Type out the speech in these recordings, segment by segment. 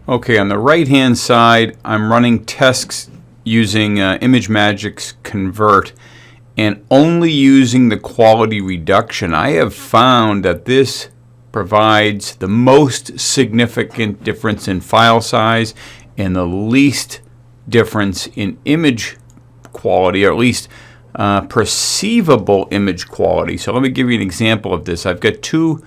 Okay, on the right hand side, I'm running tests using Imagick's convert and only using the quality reduction. I have found that this provides the most significant difference in file size and the least difference in image quality, or at least perceivable image quality. So let me give you an example of this. I've got two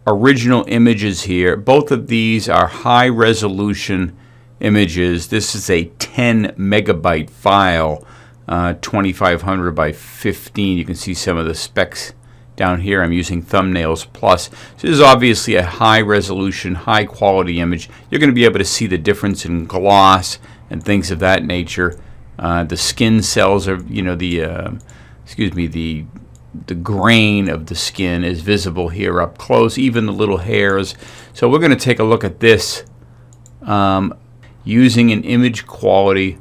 original images here. Both of these are high resolution images. This is a 10 megabyte file, 2500 by 15. You can see some of the specs down here. I'm using Thumbnails Plus. So this is obviously a high resolution, high quality image. You're going to be able to see the difference in gloss and things of that nature. The skin cells are, the grain of the skin is visible here up close, even the little hairs. So we're going to take a look at this using an image quality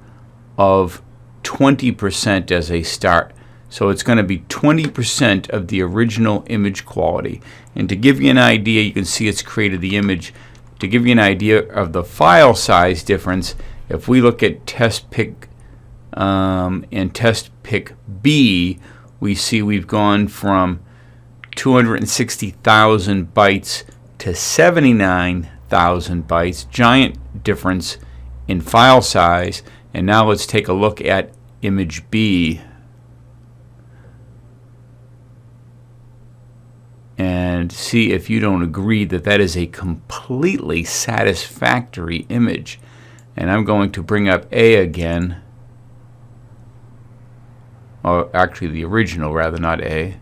of 20% as a start. So it's going to be 20% of the original image quality. And to give you an idea, you can see it's created the image. To give you an idea of the file size difference, if we look at test pick and test pick B, we see we've gone from 260,000 bytes to 79,000 bytes. Giant difference in file size. And now let's take a look at image B and see if you don't agree that that is a completely satisfactory image. And I'm going to bring up A again. Or actually the original rather, not A.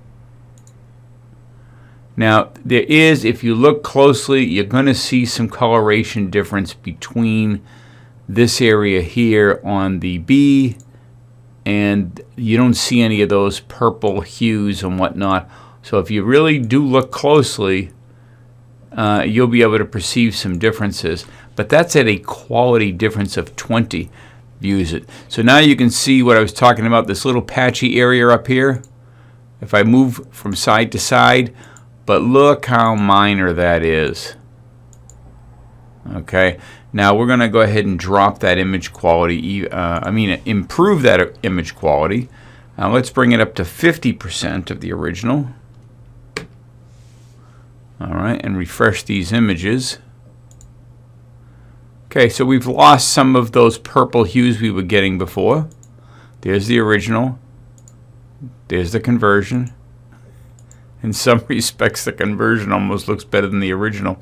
Now there is, if you look closely, you're going to see some coloration difference between this area here on the B, and you don't see any of those purple hues and whatnot. So if you really do look closely, you'll be able to perceive some differences. But that's at a quality difference of 20. Use it. So now you can see what I was talking about, this little patchy area up here. If I move from side to side, but look how minor that is. Okay, now we're going to go ahead and drop that image quality, improve that image quality. Now let's bring it up to 50% of the original. All right, and refresh these images. Okay, so we've lost some of those purple hues we were getting before. There's the original. There's the conversion. In some respects, the conversion almost looks better than the original.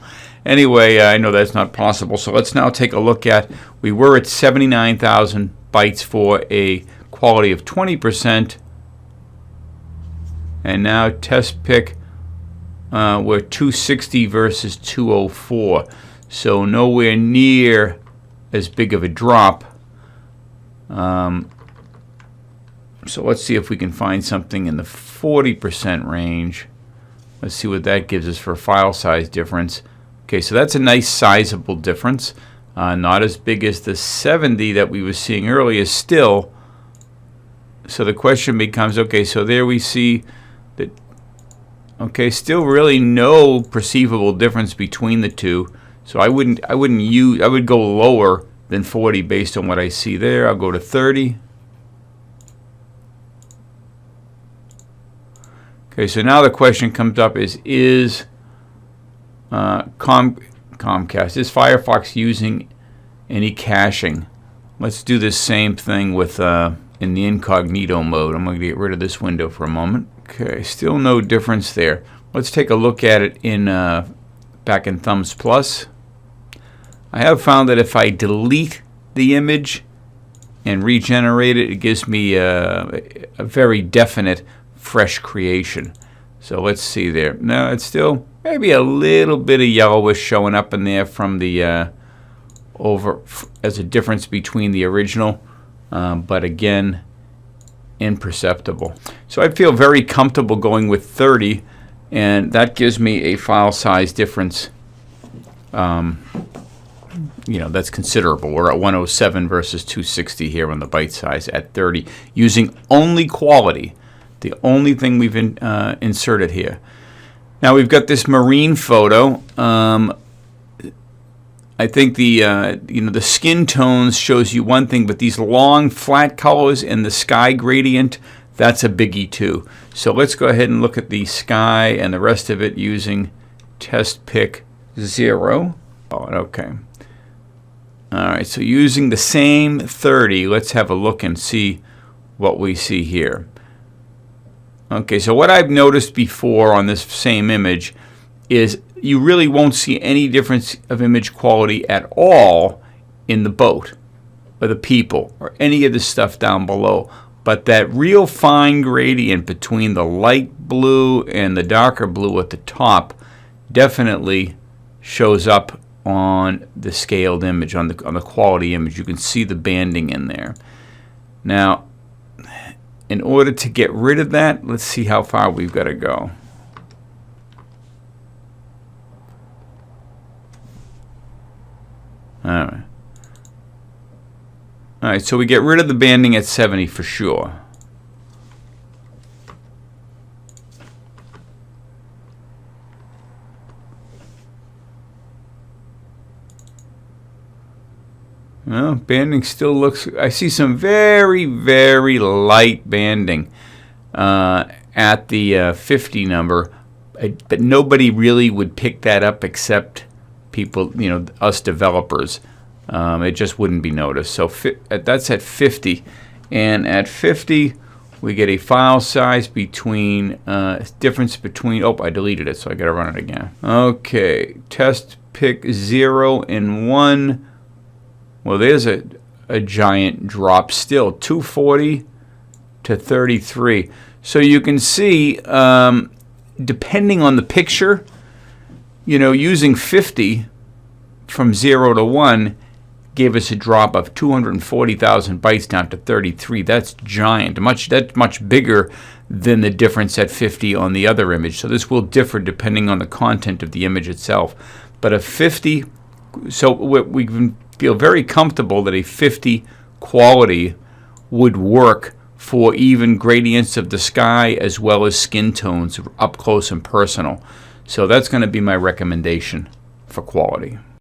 Anyway, I know that's not possible. So let's now take a look at, we were at 79,000 bytes for a quality of 20%. And now test pick, we're 260 versus 204. So nowhere near as big of a drop. So let's see if we can find something in the 40% range. Let's see what that gives us for file size difference. Okay, so that's a nice sizable difference. Not as big as the 70 that we were seeing earlier still. So the question becomes, okay, so there we see that, okay, still really no perceivable difference between the two. So I would go lower than 40 based on what I see there. I'll go to 30. Okay, so now the question comes up is Comcast, is Firefox using any caching? Let's do this same thing with in the incognito mode. I'm going to get rid of this window for a moment. Okay, still no difference there. Let's take a look at it in back in Thumbs Plus. I have found that if I delete the image and regenerate it, it gives me a very definite fresh creation. So let's see there. Now it's still maybe a little bit of yellowish showing up in there from the as a difference between the original, but again, imperceptible. So I feel very comfortable going with 30, and that gives me a file size difference. That's considerable. We're at 107 versus 260 here on the byte size at 30, using only quality, the only thing we've inserted here. Now we've got this marine photo. I think the the skin tones shows you one thing, but these long flat colors and the sky gradient, that's a biggie too. So let's go ahead and look at the sky and the rest of it using test pick 0. Oh, okay. All right, so using the same 30, let's have a look and see what we see here. Okay, so what I've noticed before on this same image is you really won't see any difference of image quality at all in the boat or the people or any of the stuff down below. But that real fine gradient between the light blue and the darker blue at the top definitely shows up on the scaled image, on the quality image. You can see the banding in there. Now, in order to get rid of that, let's see how far we've got to go. All right, so we get rid of the banding at 70 for sure. Well, banding still looks, I see some very, very light banding at the 50 number, but nobody really would pick that up except people, us developers. It just wouldn't be noticed. So that's at 50, and at 50 we get a file size between difference between, oh, I deleted it, so I gotta run it again. Okay, test pick 0 and 1. Well, there's a giant drop still, 240 to 33. So you can see, depending on the picture, using 50 from 0 to 1 gave us a drop of 240,000 bytes down to 33. That's giant. That's much bigger than the difference at 50 on the other image. So this will differ depending on the content of the image itself. But a 50, so we can feel very comfortable that a 50 quality would work for even gradients of the sky as well as skin tones up close and personal. So that's going to be my recommendation for quality.